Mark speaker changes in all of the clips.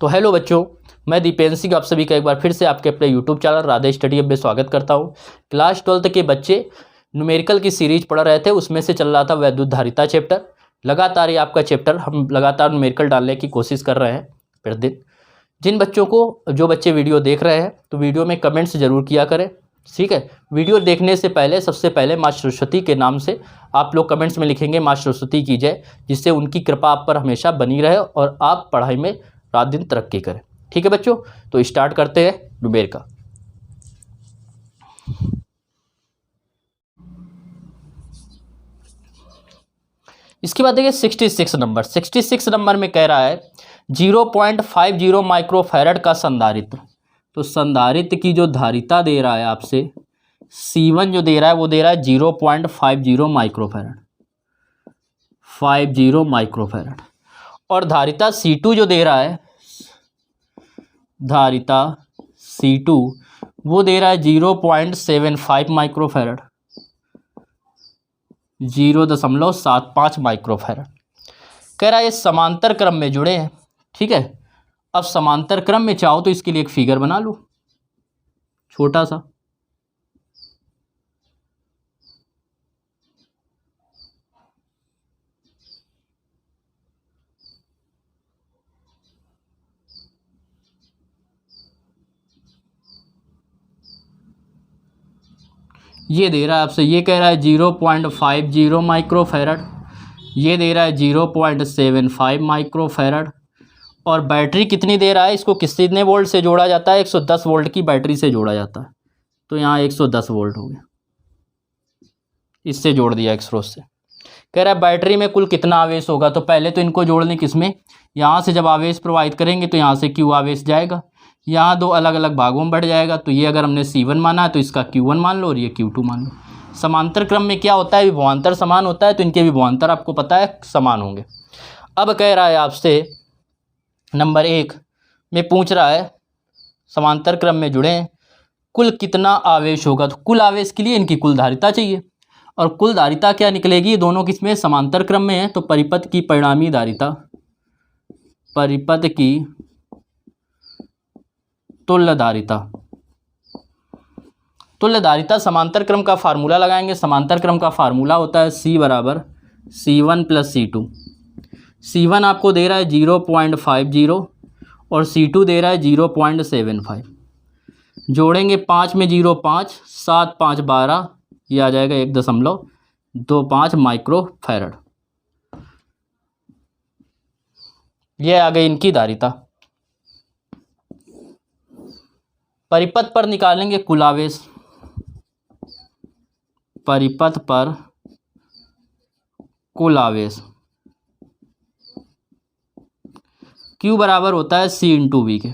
Speaker 1: तो हेलो बच्चों, मैं दीपेंद्र सिंह आप सभी का एक बार फिर से आपके अपने YouTube channel Radhe study hub में स्वागत करता हूं। क्लास 12 के बच्चे न्यूमेरिकल की सीरीज पढ़ रहे थे, उसमें से चल रहा था वैद्युत धारिता चैप्टर। लगातार ये आपका चैप्टर हम लगातार न्यूमेरिकल डालने की कोशिश कर रहे हैं प्रतिदिन। जिन बच्चों को जो बच्चे वीडियो देख रहे हैं तो वीडियो में कमेंट्स जरूर किया करें, ठीक है। वीडियो देखने से पहले सबसे पहले माँ सरस्वती के नाम से आप लोग कमेंट्स में लिखेंगे माँ सरस्वती की जय, जिससे उनकी कृपा आप पर हमेशा बनी रहे और आप पढ़ाई में रात दिन तरक्की करें। ठीक है बच्चों, तो स्टार्ट करते हैं न्यूमेरिकल का। इसके बाद देखिए 66 नंबर में कह रहा है 0.50 माइक्रोफैरड का संधारित्र। तो संधारित्र की जो धारिता दे रहा है आपसे C1 जो दे रहा है वो दे रहा है 0.50 माइक्रोफैरड और धारिता C2 जो दे रहा है, धारिता C2 वो दे रहा है 0.75 माइक्रोफैरड, 0.75 माइक्रोफैरड। कह रहा है ये समांतर क्रम में जुड़े हैं, ठीक है। अब समांतर क्रम में चाहो तो इसके लिए एक फिगर बना लो छोटा सा। ये दे रहा है आपसे, ये कह रहा है 0.50 माइक्रोफैरड, ये दे रहा है 0.75 माइक्रोफैरड। और बैटरी कितनी दे रहा है, इसको कितने वोल्ट से जोड़ा जाता है, 110 वोल्ट की बैटरी से जोड़ा जाता है। तो यहाँ 110 वोल्ट हो गया, इससे जोड़ दिया एक स्रोत से। कह रहा है बैटरी में कुल कितना आवेश होगा, तो पहले तो इनको जोड़ने किसमें, यहाँ से जब आवेश प्रवाहित करेंगे तो यहाँ से Q आवेश जाएगा, यहाँ दो अलग अलग भागों में बढ़ जाएगा। तो ये अगर हमने C1 माना है तो इसका Q1 मान लो और ये Q2 मान लो। समांतर क्रम में क्या होता है, विभवांतर समान होता है, तो इनके विभवांतर आपको पता है समान होंगे। अब कह रहा है आपसे नंबर 1 में पूछ रहा है समांतर क्रम में जुड़े हैं, कुल कितना आवेश होगा। तो कुल आवेश के लिए इनकी कुल धारिता चाहिए, और कुल धारिता क्या निकलेगी, दोनों किसमें समांतर क्रम में है, तो परिपथ की परिणामी धारिता, परिपथ की तुल्य धारिता। तुल्य धारिता समांतर क्रम का फार्मूला लगाएंगे। समांतर क्रम का फार्मूला होता है C बराबर C1 प्लस C2। C1 आपको दे रहा है 0.50 और C2 दे रहा है 0.75। जोड़ेंगे 5 में 0 5, 7 5 12, ये आ जाएगा 1.25 माइक्रोफैरड। ये आ गई इनकी धारिता। परिपथ पर निकालेंगे कुल आवेश, परिपथ पर कुल आवेश Q बराबर होता है C इंटू V के।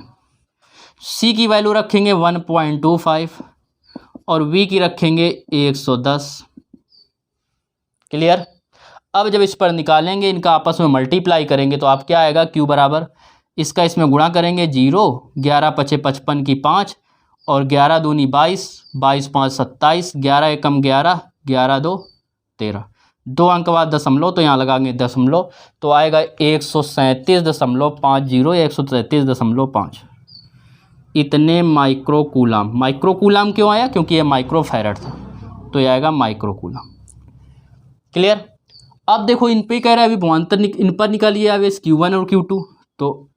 Speaker 1: C की वैल्यू रखेंगे 1.25 और V की रखेंगे 110। क्लियर। अब जब इस पर निकालेंगे, इनका आपस में मल्टीप्लाई करेंगे तो आप क्या आएगा, Q बराबर इसका इसमें गुणा करेंगे 0, 11 पचे 55 की 5 और 11 दूनी 22, 22 5 27, 11 एकम 11, 11 2 13, 2 अंक बाद दशमलव, तो यहाँ लगाएंगे दशमलव, तो आएगा 137.50 या 133.5। इतने माइक्रोकूलाम। माइक्रोकूलाम क्यों आया, क्योंकि ये माइक्रोफैरड था, तो ये आएगा माइक्रोकूलाम। क्लियर। अब देखो इन पे कह रहा है विभवांतर, इन पर निकालिए आवेश Q1 और Q2, तो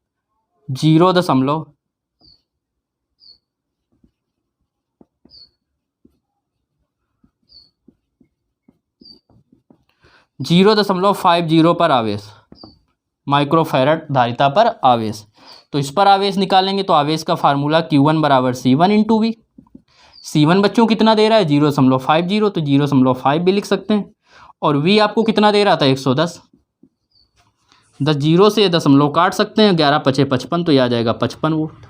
Speaker 1: 0.050 पर आवेश, माइक्रोफैरड धारिता पर आवेश। तो इस पर आवेश निकालेंगे तो आवेश का फार्मूला Q1 बराबर C1 इंटू V। C1 बच्चों कितना दे रहा है 0.50, तो 0.5 भी लिख सकते हैं। और V आपको कितना दे रहा था 110, 10 जीरो से दशमलव काट सकते हैं, 11 पचे 55, तो यह आ जाएगा 55 वोल्ट,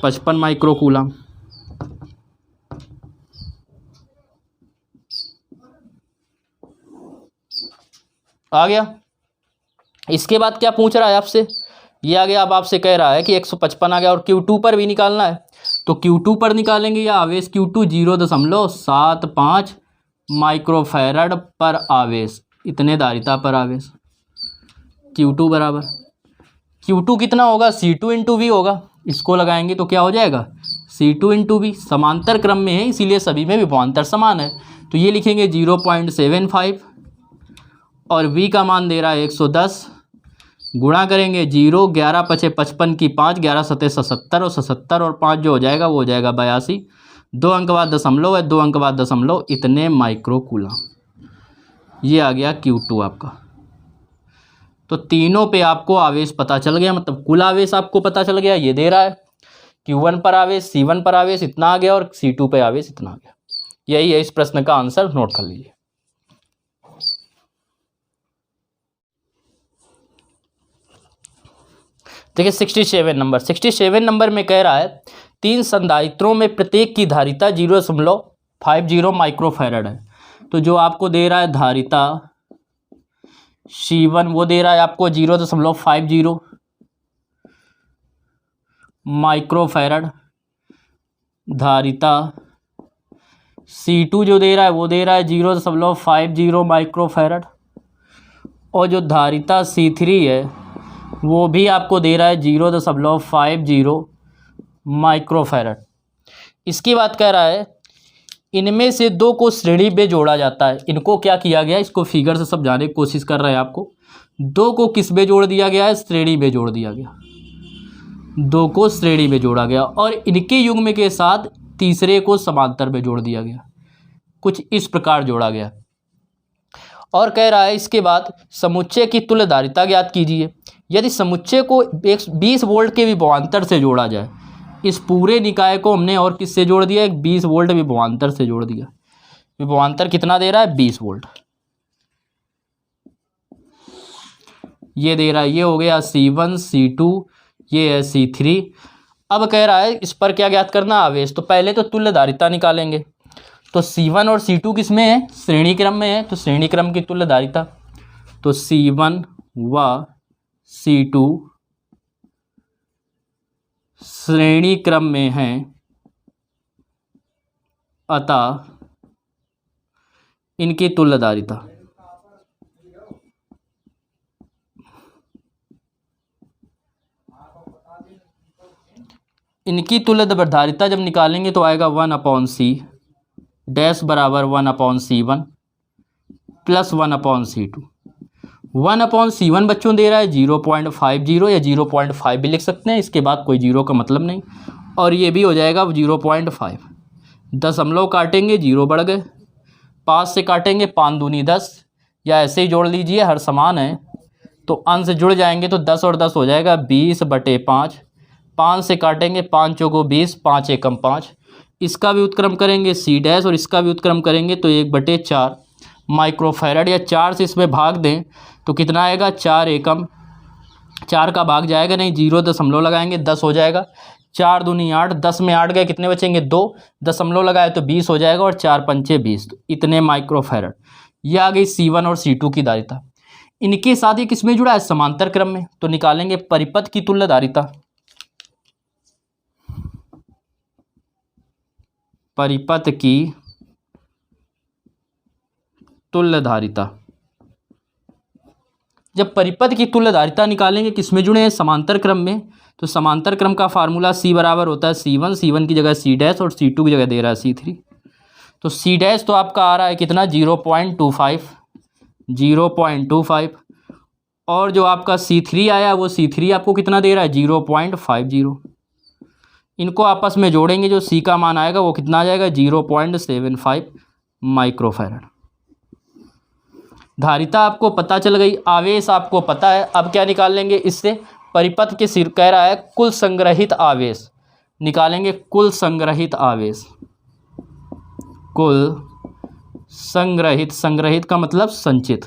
Speaker 1: 55 माइक्रोकूलाम। आ गया। इसके बाद क्या पूछ रहा है आपसे, ये आ गया। अब आपसे कह रहा है कि 155 आ गया और Q2 पर भी निकालना है, तो Q2 पर निकालेंगे या आवेश Q2 0.75 माइक्रोफैरड पर आवेश, इतने धारिता पर आवेश Q2 बराबर Q2 कितना होगा, C2 इंटू वी होगा। इसको लगाएंगे तो क्या हो जाएगा, C2 इंटू वी। समांतर क्रम में है इसीलिए सभी में विभवांतर समान है, तो ये लिखेंगे 0.75 और V का मान दे रहा है 110। गुणा करेंगे 0, 11 पचे 55 की 5, 11 सते 77 और 77 और 5 जो हो जाएगा वो हो जाएगा 82। 2 अंक बाद दशमलव है, 2 अंक बाद दशमलव, इतने माइक्रो कूलम। ये आ गया Q2 आपका। तो तीनों पे आपको आवेश पता चल गया, मतलब कुल आवेश आपको पता चल गया। ये दे रहा है Q1 पर आवेश, C1 पर आवेश इतना आ गया और C2 पे आवेश इतना आ गया। यही है इस प्रश्न का आंसर, नोट कर लीजिए। देखिए 67 नंबर में कह रहा है 3 संधारित्रों में प्रत्येक की धारिता 0.50 माइक्रोफैरड है। तो जो आपको दे रहा है धारिता C1 वो दे रहा है आपको 0.50 माइक्रोफैरड। धारिता C2 जो दे रहा है वो दे रहा है 0.50 माइक्रोफैरड। और जो धारिता C3 है वो भी आपको दे रहा है 0.50 माइक्रोफैरड। इसकी बात कह रहा है इनमें से दो को श्रेणी में जोड़ा जाता है। इनको क्या किया गया, इसको फिगर से समझाने की कोशिश कर रहे हैं आपको। दो को किस में जोड़ दिया गया है, श्रेणी में जोड़ दिया गया। दो को श्रेणी में जोड़ा गया और इनके युग्म के साथ तीसरे को समांतर में जोड़ दिया गया। कुछ इस प्रकार जोड़ा गया। और कह रहा है इसके बाद समुच्चय की तुल्य धारिता ज्ञात कीजिए। यदि समुच्चय को 20 वोल्ट के विभवांतर से जोड़ा जाए, इस पूरे निकाय को हमने और किससे जोड़ दिया, एक 20 वोल्ट विभवांतर से जोड़ दिया। विभवांतर कितना दे रहा है, 20 वोल्ट। ये दे रहा है, ये हो गया C1 C2, ये है C3। अब कह रहा है इस पर क्या ज्ञात करना, आवेश। तो पहले तो तुल्य धारिता निकालेंगे। तो C1 और C2 किस में है, श्रेणी क्रम में है। तो श्रेणी क्रम की तुल्य धारिता, तो C1 व C2 श्रेणी क्रम में हैं, अतः इनकी तुल्य धारिता धारिता जब निकालेंगे तो आएगा 1/C डैश बराबर 1/C1 प्लस 1/C2। 1/C1 बच्चों दे रहा है 0.50 या 0.5 भी लिख सकते हैं, इसके बाद कोई जीरो का मतलब नहीं। और ये भी हो जाएगा 0.5। दशमलव काटेंगे 0 बढ़ गए, 5 से काटेंगे 5 दूनी 10, या ऐसे ही जोड़ लीजिए, हर समान है तो अंश जुड़ जाएंगे तो 10 और 10 हो जाएगा 20/5। 5 से काटेंगे 5 चौको 20, 5 एकम 5। इसका भी उत्क्रम करेंगे C डैश और इसका भी उत्क्रम करेंगे तो 1/4 माइक्रोफैरड, या 4 से इसमें भाग दें तो कितना आएगा, 4 एकम। 4 का भाग जाएगा नहीं, 0 दशमलव लगाएंगे 10 हो जाएगा। 4 दूनी 8, 10 में 8 गए, कितने बचेंगे 2, दशमलव लगाए तो 20 हो जाएगा और 4 पंचे 20, तो इतने माइक्रोफैरड। ये आ गई C1 और C2 की धारिता। इनके साथ ही किस में जुड़ा है, समांतर क्रम में। तो निकालेंगे परिपथ की तुल्य धारिता। परिपथ की तुल्य धारिता, जब परिपथ की तुल्य धारिता निकालेंगे किसमें जुड़े हैं, समांतर क्रम में। तो समांतर क्रम का फार्मूला C बराबर होता है C1, C1 की जगह C डैश और C2 की जगह दे रहा है C3। तो C डैश तो आपका आ रहा है कितना, 0.25। और जो आपका C3 आया वो C3 आपको कितना दे रहा है, 0.50। इनको आपस में जोड़ेंगे, जो C का मान आएगा वो कितना आ जाएगा, 0.75 माइक्रोफैरड। धारिता आपको पता चल गई, आवेश आपको पता है। अब क्या निकाल लेंगे इससे, परिपथ के सिर कह रहा है कुल संग्रहित आवेश निकालेंगे। कुल संग्रहित आवेश, कुल संग्रहित, संग्रहित का मतलब संचित,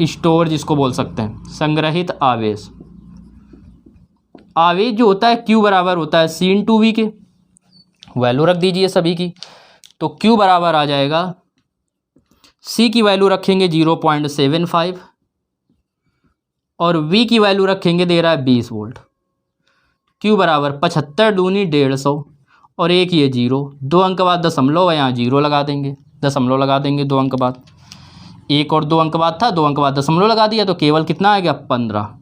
Speaker 1: स्टोर जिसको बोल सकते हैं, संग्रहित आवेश। आवेश जो होता है Q बराबर होता है C इंटू वी के। वैल्यू रख दीजिए सभी की, तो Q बराबर आ जाएगा, C की वैल्यू रखेंगे 0.75 और V की वैल्यू रखेंगे, दे रहा है 20 वोल्ट। Q बराबर 75 दूनी 150 और एक ये 0, 2 अंक बाद दशमलव है, यहाँ 0 लगा देंगे, दशमलव लगा देंगे 2 अंक बाद। 1 और 2 अंक बाद था, 2 अंक बाद दशमलव लगा दिया तो केवल कितना आ गया 15।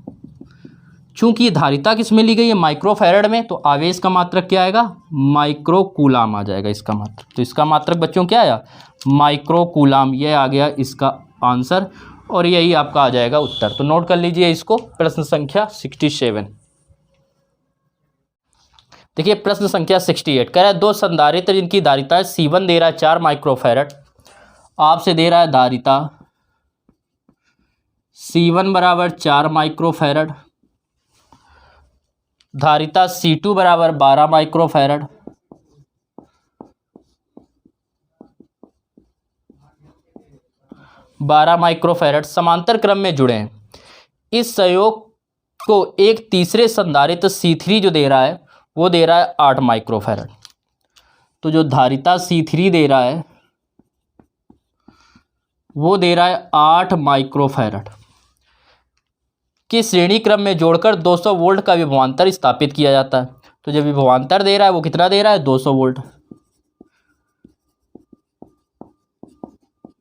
Speaker 1: चूंकि ये धारिता किस में ली गई है माइक्रोफैरड में, तो आवेश का मात्रक क्या आएगा माइक्रो कूलाम आ जाएगा इसका मात्रक। तो इसका मात्रक बच्चों क्या आया माइक्रो कूलाम, ये आ गया इसका आंसर और यही आपका आ जाएगा उत्तर। तो नोट कर लीजिए इसको, प्रश्न संख्या 67। देखिए प्रश्न संख्या 68 कह रहा है दो संधारित्र जिनकी धारिता है C1 दे रहा है 4 माइक्रोफैरड, आपसे दे रहा है धारिता C1 बराबर 4 माइक्रोफैरड, धारिता C2 बराबर 12 माइक्रोफैरड, समांतर क्रम में जुड़े हैं। इस संयोग को एक तीसरे संधारित्र C3 जो दे रहा है वो दे रहा है 8 माइक्रोफैरड। तो जो धारिता C3 दे रहा है वो दे रहा है 8 माइक्रोफैरड के श्रेणी क्रम में जोड़कर 200 वोल्ट का विभवांतर स्थापित किया जाता है। तो जब विभवांतर दे रहा है वो कितना दे रहा है 200 वोल्ट,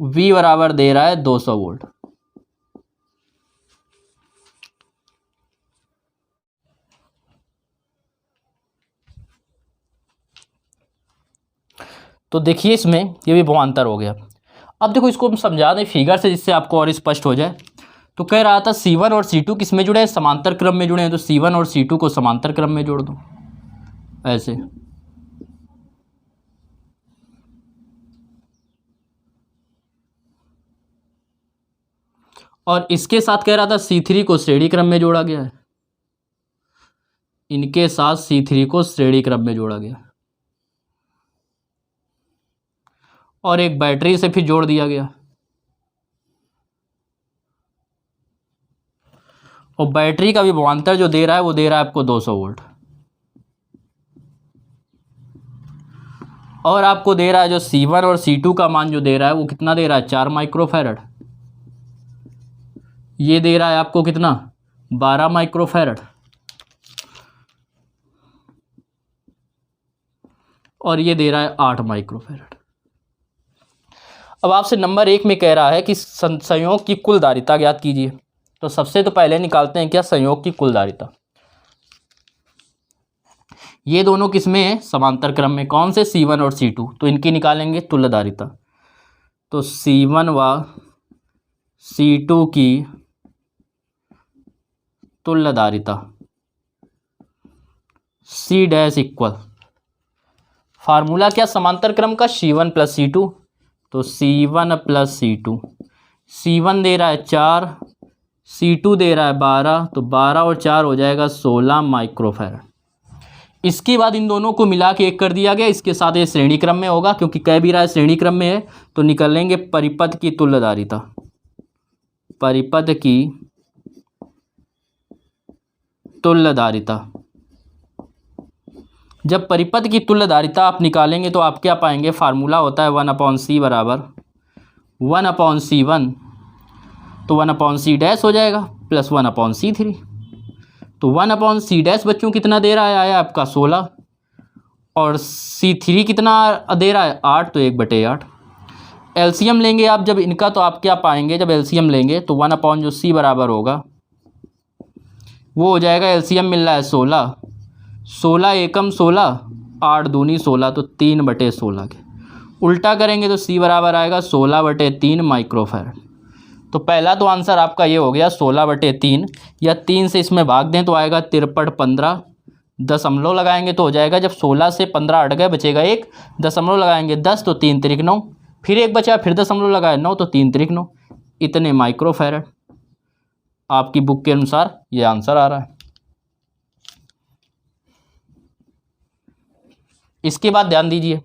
Speaker 1: V बराबर दे रहा है 200 वोल्ट। तो देखिए इसमें ये विभवांतर हो गया। अब देखो इसको हम समझा दें फिगर से जिससे आपको और स्पष्ट हो जाए। तो कह रहा था C1 और C2 किस में जुड़े हैं समांतर क्रम में जुड़े हैं, तो C1 और C2 को समांतर क्रम में जोड़ दो ऐसे। और इसके साथ कह रहा था C3 को श्रेणी क्रम में जोड़ा गया है, इनके साथ C3 को श्रेणी क्रम में जोड़ा गया और एक बैटरी से फिर जोड़ दिया गया और बैटरी का विभवांतर जो दे रहा है वो दे रहा है आपको 200 वोल्ट और आपको दे रहा है जो C1 और C2 का मान जो दे रहा है वो कितना दे रहा है 4 माइक्रोफैरड, ये दे रहा है आपको कितना 12 माइक्रोफैरड और ये दे रहा है 8 माइक्रोफैरड। अब आपसे नंबर 1 में कह रहा है कि संयोग की कुल धारिता ज्ञात कीजिए। तो सबसे तो पहले निकालते हैं क्या संयोग की कुल धारिता। ये दोनों किसमें है समांतर क्रम में, कौन से C1 और C2, तो इनकी निकालेंगे तुल्य धारिता। तो C1 व C2 की तुल्य धारिता C डैश इक्वल, फार्मूला क्या समांतर क्रम का C1 प्लस C2, तो C1 प्लस C2, C1 दे रहा है 4, C2 दे रहा है 12, तो 12 और 4 हो जाएगा 16 माइक्रोफैरड। इसके बाद इन दोनों को मिला के एक कर दिया गया, इसके साथ ये श्रेणी क्रम में होगा क्योंकि कह भी रहा है श्रेणी क्रम में है, तो निकालेंगे परिपथ की तुल्य धारिता। परिपथ की तुल्य धारिता, जब परिपथ की तुल्य धारिता आप निकालेंगे तो आप क्या पाएंगे, फार्मूला होता है 1/c बराबर 1/c1, तो 1/c डैश हो जाएगा प्लस 1/c3। तो 1/c डैश बच्चों कितना दे रहा है आया आपका 16 और C3 कितना दे रहा है 8, तो 1/8। एलसीएम लेंगे आप जब इनका तो आप क्या पाएंगे, जब एलसीएम लेंगे तो 1/c बराबर होगा वो हो जाएगा, एलसीएम मिल रहा है 16, 16 एकम 16, 8 दूनी 16, तो 3/16 के उल्टा करेंगे तो C बराबर आएगा 16/3 माइक्रोफैरड। तो पहला तो आंसर आपका ये हो गया 16/3, या 3 से इसमें भाग दें तो आएगा 53/15, दशमलव लगाएंगे तो हो जाएगा, जब 16 से 15 हट गए बचेगा 1, दशमलव लगाएंगे 10 तो 3 तिरिक 9, फिर एक बचा फिर दशमलव लगाए 9 तो 3 तिरिक 9, इतने माइक्रोफैरड। आपकी बुक के अनुसार ये आंसर आ रहा है। इसके बाद ध्यान दीजिए,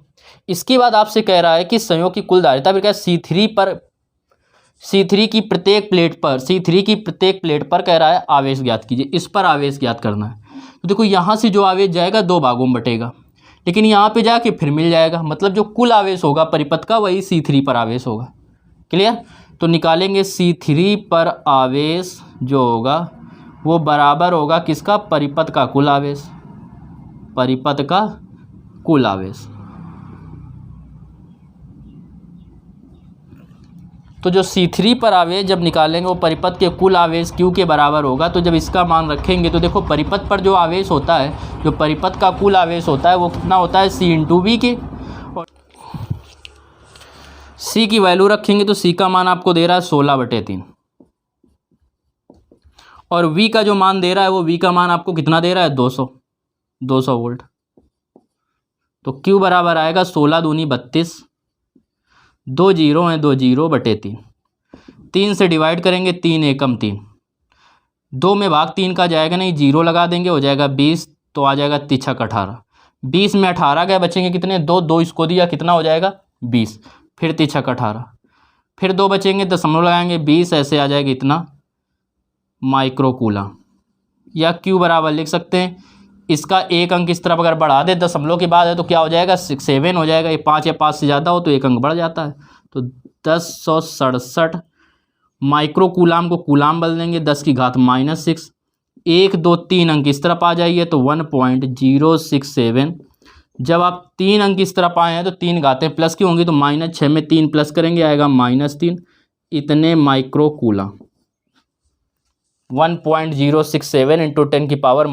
Speaker 1: इसके बाद आपसे कह रहा है कि संयोग की कुल धारिता फिर क्या C3 की प्रत्येक प्लेट पर कह रहा है आवेश ज्ञात कीजिए, इस पर आवेश ज्ञात करना है। तो देखो यहाँ से जो आवेश जाएगा 2 भागों में बटेगा, लेकिन यहाँ पे जाके फिर मिल जाएगा, मतलब जो कुल आवेश होगा परिपथ का वही C3 पर आवेश होगा। क्लियर, तो निकालेंगे C3 पर आवेश जो होगा वो बराबर होगा किसका, परिपथ का कुल आवेश, परिपथ का कुल आवेश। तो जो C3 पर आवेश जब निकालेंगे वो परिपथ के कुल आवेश Q के बराबर होगा। तो जब इसका मान रखेंगे तो देखो परिपथ पर जो आवेश होता है, जो परिपथ का कुल आवेश होता है वो कितना होता है, C इंटू वी के। और C की वैल्यू रखेंगे तो C का मान आपको दे रहा है 16/3 और V का जो मान दे रहा है वो V का मान आपको कितना दे रहा है, 200 वोल्ट। तो Q बराबर आएगा 16 दूनी 32, 2 जीरो हैं, 2 0/3, 3 से डिवाइड करेंगे, 3 एकम 3, 2 में भाग 3 का जाएगा नहीं, 0 लगा देंगे, हो जाएगा 20, तो आ जाएगा 3 18, 20 में 18 गए, बचेंगे कितने, 2 इसको दिया, कितना हो जाएगा 20, फिर 3 18, फिर 2 बचेंगे, दशमलव लगाएंगे, 20, ऐसे आ जाएगा इतना माइक्रो कूलम। या Q बराबर लिख सकते हैं, इसका एक अंक इस तरफ अगर बढ़ा दे, दशमलव के बाद है तो क्या हो जाएगा, 7 हो जाएगा। ये 5 या 5 से ज़्यादा हो तो एक अंक बढ़ जाता है, तो 1067 माइक्रो कूलाम को कूलाम बदल देंगे, 10 की घात -6, 1 2 3 अंक इस तरफ आ जाइए तो 1.067। जब आप 3 अंक इस तरफ आए हैं तो 3 घातें प्लस की होंगी, तो -6 में 3 प्लस करेंगे, आएगा -3, इतने माइक्रो कूलाम। 1.067 इंटू 10 की पावर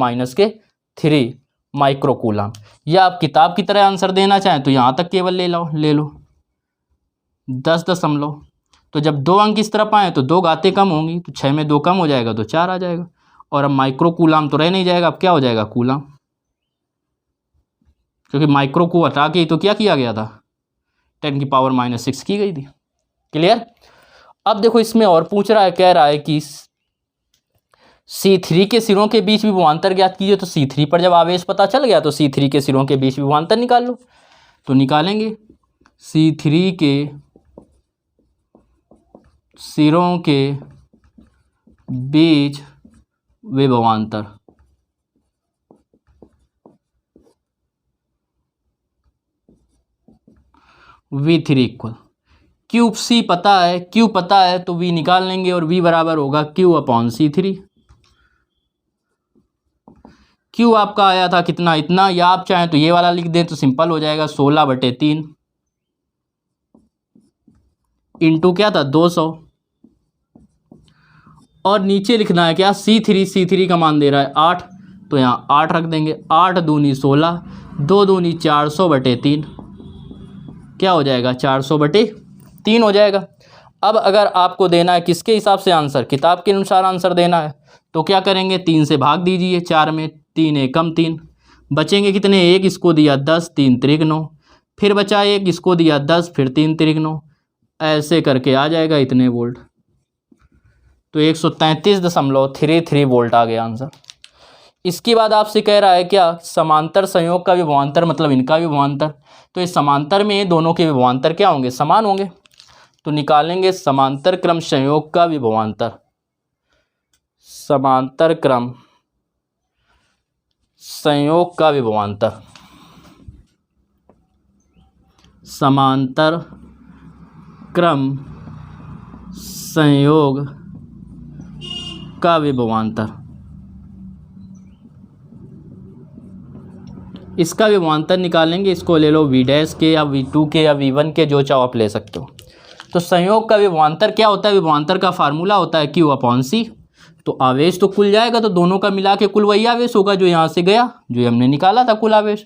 Speaker 1: -3 माइक्रो कूलाम। या आप किताब की तरह आंसर देना चाहें तो यहाँ तक केवल ले लो 10 दशमलव। तो जब 2 अंक इस तरफ आए तो 2 घातें कम होंगी, तो 6 में 2 कम हो जाएगा तो 4 आ जाएगा। और अब माइक्रो कूलाम तो रह नहीं जाएगा, अब क्या हो जाएगा, कूलाम, क्योंकि माइक्रो को हटा के तो क्या किया गया था, 10 की पावर -6 की गई थी। क्लियर। अब देखो इसमें और पूछ रहा है, कह रहा है कि C3 के सिरों के बीच विभवांतर ज्ञात कीजिए। तो C3 पर जब आवेश पता चल गया तो C3 के सिरों के बीच विभवांतर निकाल लो। तो निकालेंगे C3 के सिरों के बीच विभवांतर, V3 इक्वल क्यूब, C पता है, Q पता है, तो V निकाल लेंगे और V बराबर होगा Q/C3। Q आपका आया था कितना, इतना, या आप चाहें तो ये वाला लिख दें तो सिंपल हो जाएगा 16/3 इंटू क्या था 200, और नीचे लिखना है क्या, C3 का मान दे रहा है 8, तो यहाँ 8 रख देंगे, 8 दूनी 16, 2 दूनी 400/3, क्या हो जाएगा 400/3 हो जाएगा। अब अगर आपको देना है किसके हिसाब से आंसर, किताब के अनुसार आंसर देना है, तो क्या करेंगे, 3 से भाग दीजिए, 4 में 3 एकम 3, बचेंगे कितने, 1 इसको दिया 10, 3 त्रिक 9, फिर बचा 1 इसको दिया 10, फिर 3 त्रिक 9, ऐसे करके आ जाएगा इतने वोल्ट। तो 133.33 वोल्ट आ गया आंसर। इसके बाद आपसे कह रहा है क्या, समांतर संयोग का विभवांतर, मतलब इनका विभवांतर। तो इस समांतर में दोनों के विभवांतर क्या होंगे, समान होंगे। तो निकालेंगे समांतर क्रम संयोग का विभवांतर, समांतर क्रम संयोग का विभवांतर, समांतर क्रम संयोग का विभवांतर। इसका विभवांतर निकालेंगे, इसको ले लो V डैश के या V2 के या V1 के, जो चाहो आप ले सकते हो। तो संयोग का विभवांतर क्या होता है, विभवांतर का फार्मूला होता है Q/C। तो आवेश तो कुल जाएगा, तो दोनों का मिला के कुल वही आवेश होगा जो यहाँ से गया, जो हमने निकाला था कुल आवेश।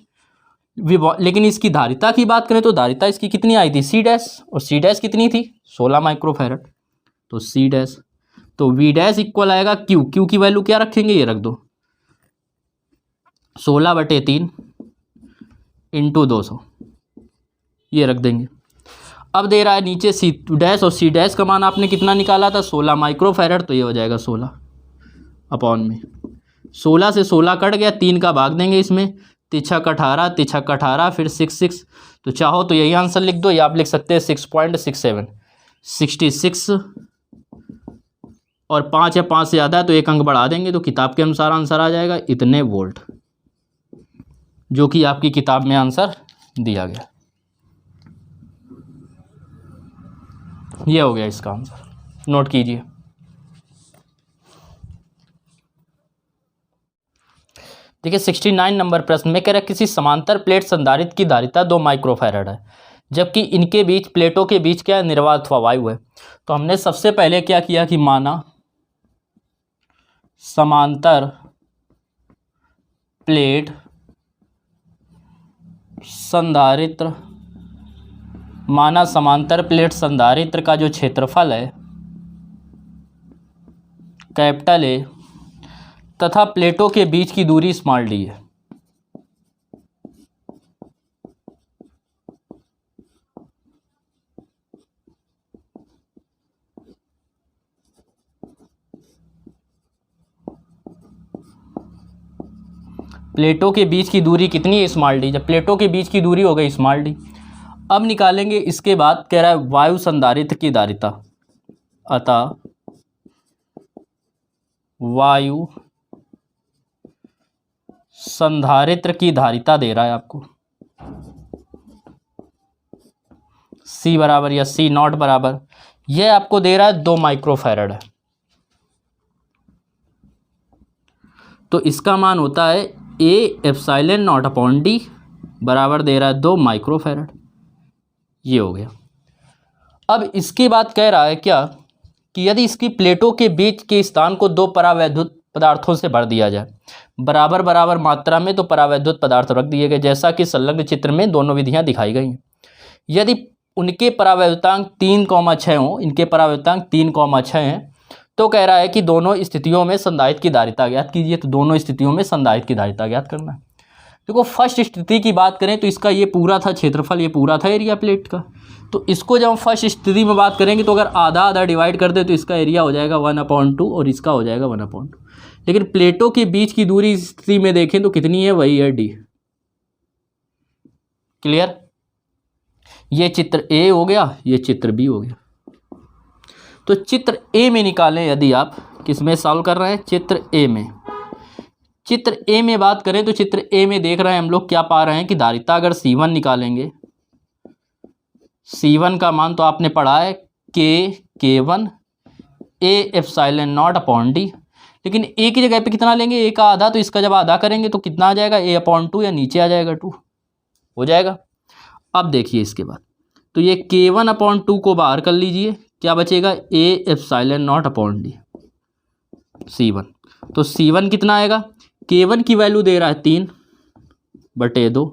Speaker 1: लेकिन इसकी धारिता की बात करें तो धारिता इसकी कितनी आई थी, C डैश, और C डैश कितनी थी 16 माइक्रोफैरड, तो C डैश। तो V डैश इक्वल आएगा Q की वैल्यू क्या रखेंगे, ये रख दो 16/3 इंटू 200, ये रख देंगे। अब दे रहा है नीचे C डैश, और C डैश का मान आपने कितना निकाला था 16 माइक्रोफैरड, तो ये हो जाएगा 16 अपॉन में 16 से 16 कट गया, 3 का भाग देंगे इसमें, 3 18, 3 18, फिर 6, तो चाहो तो यही आंसर लिख दो, या आप लिख सकते हैं 6.67, 66, और 5 या 5 से ज़्यादा है तो एक अंक बढ़ा देंगे, तो किताब के अनुसार आंसर आ जाएगा इतने वोल्ट, जो कि आपकी किताब में आंसर दिया गया। ये हो गया इसका आंसर, नोट कीजिए। देखिए 69 नंबर प्रश्न में कह रहा है किसी समांतर प्लेट संधारित्र की धारिता 2 माइक्रोफैरड है, जबकि इनके बीच, प्लेटों के बीच क्या है, निर्वात हुआ वायु है। तो हमने सबसे पहले क्या किया कि माना समांतर प्लेट संधारित्र, माना समांतर प्लेट संधारित्र का जो क्षेत्रफल है कैपिटल ए तथा प्लेटों के बीच की दूरी स्मॉल डी है। प्लेटों के बीच की दूरी कितनी है, स्मॉल डी। जब प्लेटों के बीच की दूरी हो गई स्मॉल डी, अब निकालेंगे इसके बाद, कह रहा है वायु संधारित्र की धारिता, अतः वायु संधारित्र की धारिता दे रहा है आपको, C बराबर या C नॉट बराबर, यह आपको दे रहा है 2 माइक्रोफैरड है। तो इसका मान होता है A epsilon naught upon D बराबर दे रहा है 2 माइक्रोफैरड। ये हो गया। अब इसके बाद कह रहा है क्या कि यदि इसकी प्लेटों के बीच के स्थान को 2 परावैद्युत पदार्थों से भर दिया जाए बराबर बराबर मात्रा में, तो परावैद्युत पदार्थ रख दिए गए, जैसा कि संलग्न चित्र में दोनों विधियां दिखाई गई हैं। यदि उनके परावैद्युतांक 3,6 हों, इनके परावैद्युतांक 3,6 हैं, तो कह रहा है कि दोनों स्थितियों में संधारित्र की धारिता ज्ञात कीजिए। तो दोनों स्थितियों में संधारित्र की धारिता ज्ञात करना है। देखो फर्स्ट स्थिति की बात करें तो इसका ये पूरा था क्षेत्रफल, ये पूरा था एरिया प्लेट का। तो इसको जब हम फर्स्ट स्थिति में बात करेंगे तो अगर आधा आधा डिवाइड कर दे तो इसका एरिया हो जाएगा 1/2 और इसका हो जाएगा 1/2। लेकिन प्लेटों के बीच की दूरी स्थिति में देखें तो कितनी है, वही है डी। क्लियर। ये चित्र ए हो गया, ये चित्र बी हो गया। तो चित्र ए में निकालें, यदि आप किस में सॉल्व कर रहे हैं, चित्र ए में। चित्र ए में बात करें तो चित्र ए में देख रहे हैं हम लोग क्या पा रहे हैं कि धारिता अगर C1 निकालेंगे, C1 का मान तो आपने पढ़ा है K1 A epsilon naught upon D. लेकिन ए की जगह पे कितना लेंगे, ए का आधा, तो इसका जब आधा करेंगे तो कितना आ जाएगा, A/2 या नीचे आ जाएगा 2 हो जाएगा। अब देखिए इसके बाद तो ये K1/2 को बाहर कर लीजिए, क्या बचेगा, A epsilon naught upon D C1। तो C1 कितना आएगा, K1 की वैल्यू दे रहा है 3/2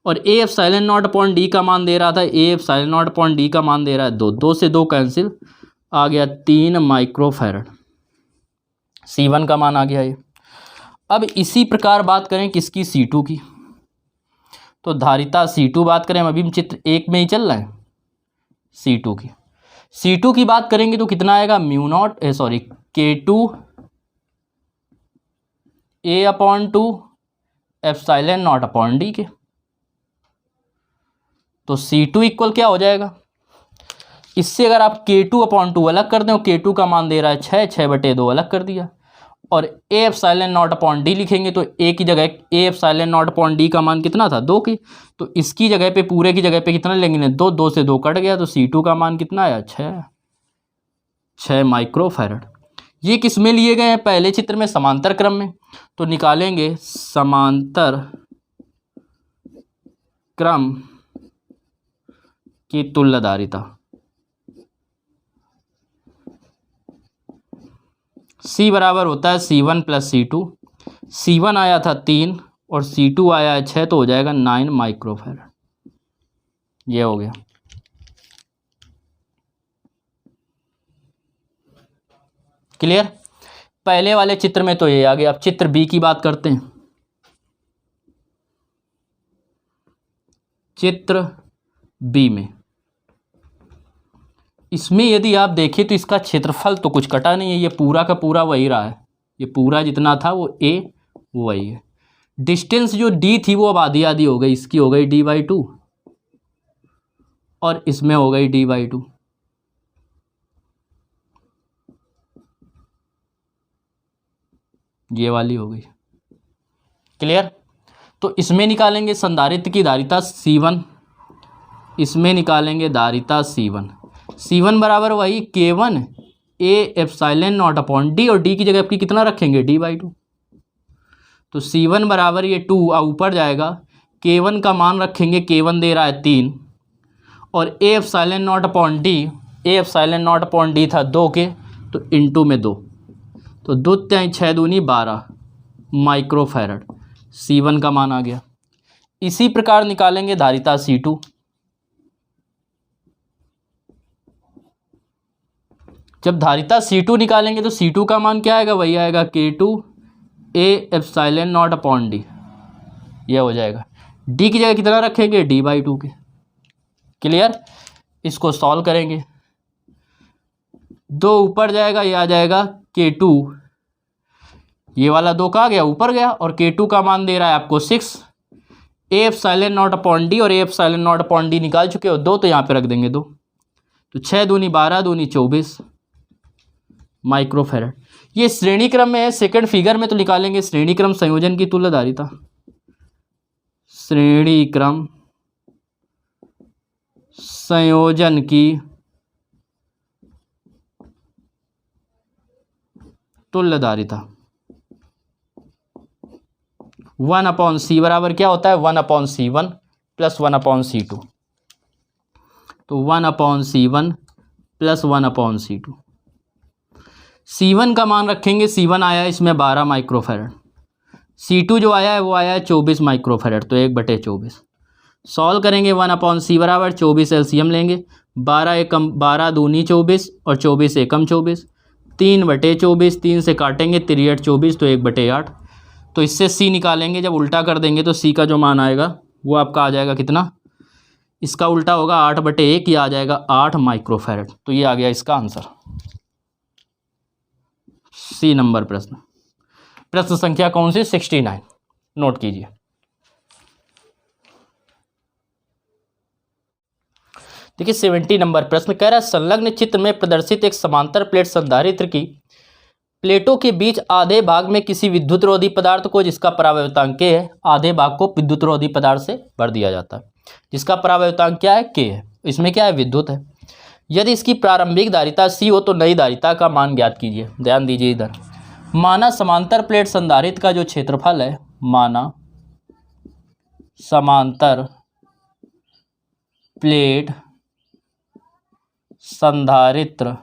Speaker 1: और A epsilon naught upon D का मान दे रहा था, A epsilon naught upon D का मान दे रहा है 2, 2 से 2 कैंसिल, आ गया 3 माइक्रोफैरड। C1 का मान आ गया ये। अब इसी प्रकार बात करें किसकी, C2 की। तो धारिता C2 बात करें, अभी हम चित्र 1 में ही चल रहे हैं। C2 की बात करेंगे तो कितना आएगा, K2 A/2 epsilon naught upon D के। तो C2 इक्वल क्या हो जाएगा, इससे अगर आप K2/2 अलग कर दें, K2 का मान दे रहा है 6/2 अलग कर दिया, और A epsilon naught upon D लिखेंगे तो A की जगह A epsilon naught upon D का मान कितना था, 2 की। तो इसकी जगह पे, पूरे की जगह पे कितना लेंगे, 2, 2 से 2 कट गया, तो C2 का मान कितना आया, 6 माइक्रोफैरड। ये किस में लिए गए हैं, पहले चित्र में समांतर क्रम में। तो निकालेंगे समांतर क्रम की तुल्यधारिता, C बराबर होता है C1 + C2। C1 आया था 3 और C2 आया है 6, तो हो जाएगा 9 माइक्रोफैरड। ये हो गया। क्लियर। पहले वाले चित्र में तो ये आ गया। अब चित्र बी की बात करते हैं। चित्र बी में, इसमें यदि आप देखें तो इसका क्षेत्रफल तो कुछ कटा नहीं है, ये पूरा का पूरा वही रहा है। ये पूरा जितना था वो A वही है। डिस्टेंस जो D थी वो अब आधी आधी हो गई, इसकी हो गई D/2 और इसमें हो गई D/2। ये वाली हो गई। क्लियर। तो इसमें निकालेंगे संधारित्र की धारिता C1, इसमें निकालेंगे धारिता C1 बराबर वही K1 A epsilon naught upon D, और D की जगह आपकी कितना रखेंगे, D/2। तो C1 बराबर ये 2 ऊपर जाएगा, K1 का मान रखेंगे, K1 दे रहा है 3 और A epsilon naught upon D, A epsilon naught upon D था 2 के, तो इंटू में 2, तो 2 तिहाई 6 दूनी 12 माइक्रोफैरड, C1 का मान आ गया। इसी प्रकार निकालेंगे धारिता C2। जब धारिता C2 निकालेंगे तो C2 का मान क्या आएगा, वही आएगा K2 A epsilon naught upon D, यह हो जाएगा। D की जगह कितना रखेंगे, D/2 के। क्लियर। इसको सॉल्व करेंगे, 2 ऊपर जाएगा, ये आ जाएगा K2, ये वाला 2 कहाँ गया, ऊपर गया, और K2 का मान दे रहा है आपको 6। A epsilon naught upon D और A epsilon naught upon D निकाल चुके हो 2, तो यहाँ पे रख देंगे 2, तो 6 दूनी 12 दूनी 24 माइक्रोफैरड। ये श्रेणी क्रम में है, सेकंड फिगर में तो निकालेंगे श्रेणी क्रम संयोजन की तुल्य धारिता, श्रेणी क्रम संयोजन की तुल्य धारिता। 1/c बराबर क्या होता है, 1/c1 प्लस 1/c2, तो 1/c1 प्लस 1/c2। C1 का मान रखेंगे, C1 आया है इसमें 12 माइक्रोफैरड, C2 जो आया है वो आया है 24 माइक्रोफैरड, तो 1/24। सॉल्व करेंगे, 1/c बराबर 24 एलसीएम लेंगे, 12 एकम 12 दूनी 24 और 24 एकम 24, 3/24, 3 से काटेंगे 3 24, तो 1/8। तो इससे C निकालेंगे, जब उल्टा कर देंगे तो C का जो मान आएगा वो आपका आ जाएगा कितना, इसका उल्टा होगा 8/1, ये आ जाएगा 8 माइक्रोफैरड। तो ये आ गया इसका आंसर, C नंबर प्रश्न। प्रश्न संख्या कौन सी, 69, नोट कीजिए। देखिए 70 नंबर प्रश्न कह रहा है, संलग्न चित्र में प्रदर्शित एक समांतर प्लेट संधारित्र की प्लेटों के बीच आधे भाग में किसी विद्युत रोधी पदार्थ को, जिसका परावैद्युतांक K है, आधे भाग को विद्युत रोधी पदार्थ से भर दिया जाता है, जिसका परावैद्युतांक क्या है, K है, इसमें क्या है, विद्युत है। यदि इसकी प्रारंभिक धारिता C हो तो नई धारिता का मान ज्ञात कीजिए। ध्यान दीजिए इधर, माना समांतर प्लेट संधारित्र का जो क्षेत्रफल है, माना समांतर प्लेट संधारित्र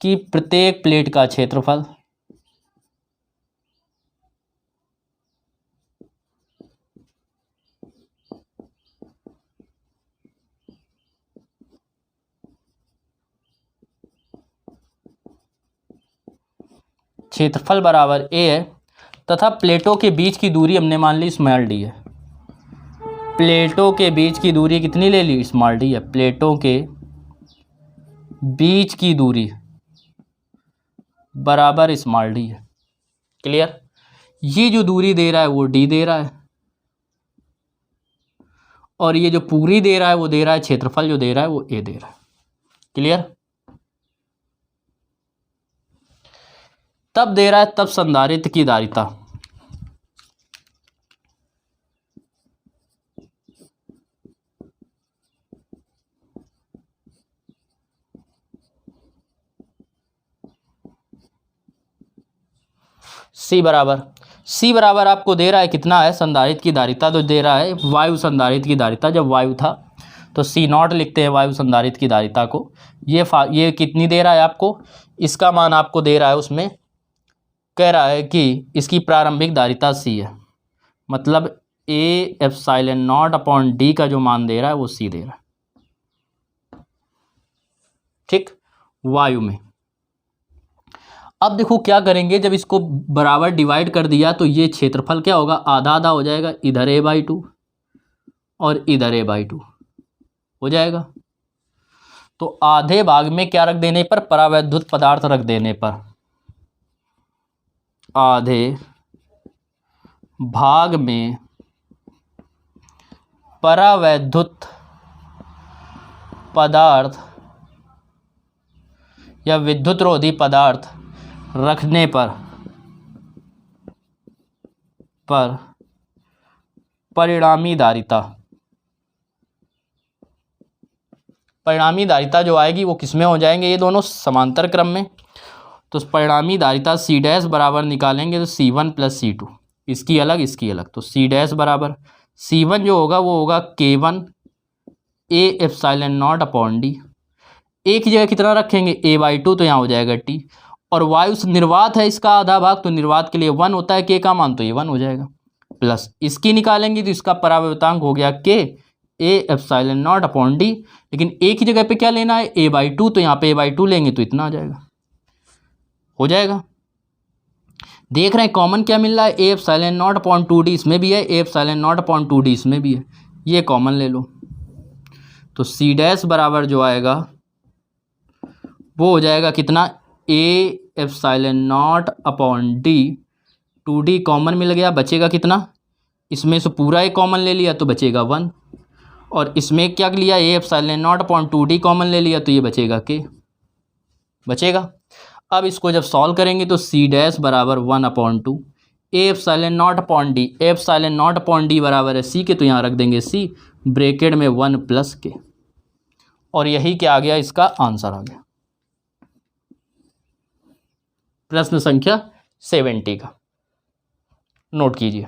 Speaker 1: की प्रत्येक प्लेट का क्षेत्रफल बराबर A है, तथा प्लेटों के बीच की दूरी हमने मान ली स्मॉल d है। प्लेटों के बीच की दूरी कितनी ले ली, स्मॉल d है। प्लेटों के बीच की दूरी बराबर स्मॉल d है। क्लियर। ये जो दूरी दे रहा है वो d दे रहा है, और ये जो पूरी दे रहा है वो दे रहा है, क्षेत्रफल जो दे रहा है वो A दे रहा है। क्लियर। तब दे रहा है, तब संधारित्र की धारिता C बराबर आपको दे रहा है कितना है, संधारित्र की धारिता तो दे रहा है वायु संधारित्र की धारिता, जब वायु था तो C0 लिखते हैं वायु संधारित्र की धारिता को। ये कितनी दे रहा है आपको, इसका मान आपको दे रहा है, उसमें कह रहा है कि इसकी प्रारंभिक धारिता C है, मतलब A epsilon naught upon D का जो मान दे रहा है वो C दे रहा है। ठीक, वायु में। अब देखो क्या करेंगे, जब इसको बराबर डिवाइड कर दिया तो ये क्षेत्रफल क्या होगा, आधा आधा हो जाएगा, इधर A/2 और इधर A/2 हो जाएगा। तो आधे भाग में क्या रख देने पर, परावैद्युत पदार्थ रख देने पर, आधे भाग में परावैद्युत पदार्थ या विद्युत रोधी पदार्थ रखने पर परिणामी धारिता जो आएगी वो किसमें हो जाएंगे, ये दोनों समांतर क्रम में। तो परिणामी धारिता C डैश बराबर निकालेंगे तो C1 प्लस C2, इसकी अलग इसकी अलग, तो C डैश बराबर C1 जो होगा वो होगा K1 A epsilon naught upon D, A की जगह कितना रखेंगे a/2, तो यहाँ हो जाएगा t, और वायु निर्वात है इसका आधा भाग, तो निर्वात के लिए 1 होता है k का मान, तो ये 1 हो जाएगा, प्लस इसकी निकालेंगे तो इसका परावर्तांक हो गया k ए एप्सिलॉन नॉट अपॉन डी, लेकिन a की जगह पे क्या लेना है a/2, तो यहाँ पे a/2 लेंगे तो इतना आ जाएगा, हो जाएगा। देख रहे हैं कॉमन क्या मिल रहा है, ए एप्सिलॉन नॉट अपॉन 2d इसमें भी है, ए एप्सिलॉन नॉट अपॉन 2d इसमें भी है, ये कॉमन ले लो, तो c डैश बराबर जो आएगा वो हो जाएगा कितना, A epsilon naught upon D, 2d common मिल गया, बचेगा कितना, इसमें से पूरा एक कॉमन ले लिया तो बचेगा 1, और इसमें क्या लिया ए epsilon naught upon 2d common ले लिया तो ये बचेगा k, बचेगा। अब इसको जब सॉल्व करेंगे तो c डैश बराबर 1/2 ए एप्सिलॉन नॉट अपॉन डी, ए एप्सिलॉन नॉट अपॉन डी बराबर है c के, तो यहाँ रख देंगे c ब्रैकेट में 1 + k, और यही क्या आ गया, इसका आंसर आ गया, प्रश्न संख्या 70 का, नोट कीजिए।